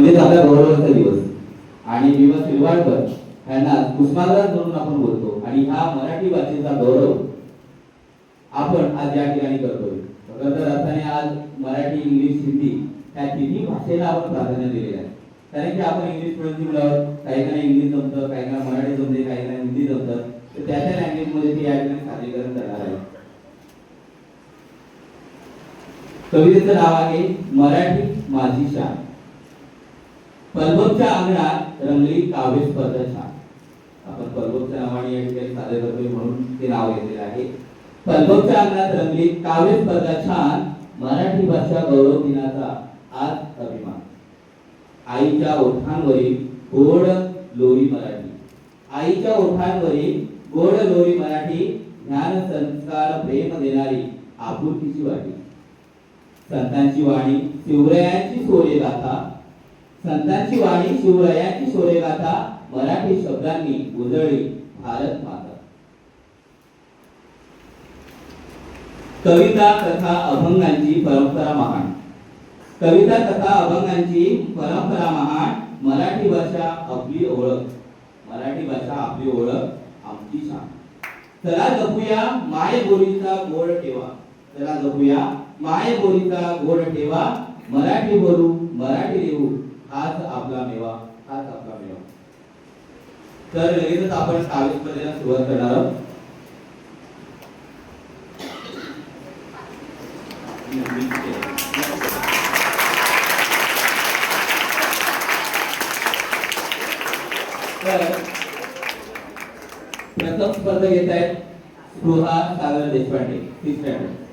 म्हणजे आपल्या गौरवाचा दिवस. आणि विवा शिरवाडकर यांना कुसुमाग्रज म्हणून आपण बोलतो आणि हा मराठी भाषेचा गौरव आपण आज या ठिकाणी करतोय. खरं तर अर्थाने आज मराठी, इंग्लिश, हिंदी या तिन्ही भाषेला आपण प्राधान्य दिलेलं आहे. कारण की आपण इंग्लिश मिडियमची मुलं आहोत, काही काही इंग्लिश जमतं, काही काही मराठी जमते, काही काही हिंदी जमतं, तर त्या त्या लँग्वेजमध्ये ते या ठिकाणी सादरीकरण करणार आहे. कवितेचं नाव आहे मराठी माझी शान. पलबोच्या अंगणात रंगली काव्य स्पर्धा छान. आपण पलबोच्या नावाने या ठिकाणी सादर करतोय म्हणून ते नाव घेतलेलं आहे. पलबोच्या अंगणात रंगली काव्य स्पर्धा छान, मराठी भाषा गौरव दिनाचा आज अभिमान. आईच्या ओठांवरील गोड लोरी मराठी, आईच्या ओठांवरील गोड लोरी मराठी, ज्ञान संस्कार प्रेम देणारी आपुलकीची वाटी. संतांची वाणी शिवरायांची सोरे गाथा, संतांची वाणी शिवरायांची सोरे गाथा, मराठी शब्दांनी उजळली भारत माता. कविता कथा अभंगांची परंपरा महान, कविता कथा अभंगांची परंपरा महान, मराठी भाषा आपली ओळख, मराठी भाषा आपली ओळख आमची शान. चला जपूया माय बोलीचा गोड ठेवा, चला जपूया माय बोलीचा गोड ठेवा, मराठी बोलू मराठी लिहू, हाच आपला मेवा, हाच आपला मेवा. तर लगेचच आपण काव्य स्पर्धेला सुरुवात करणार आहोत. प्रथम स्पर्धा घेत आहेत स्पृहा सागर देशपांडे, 3 स्टँडर्ड.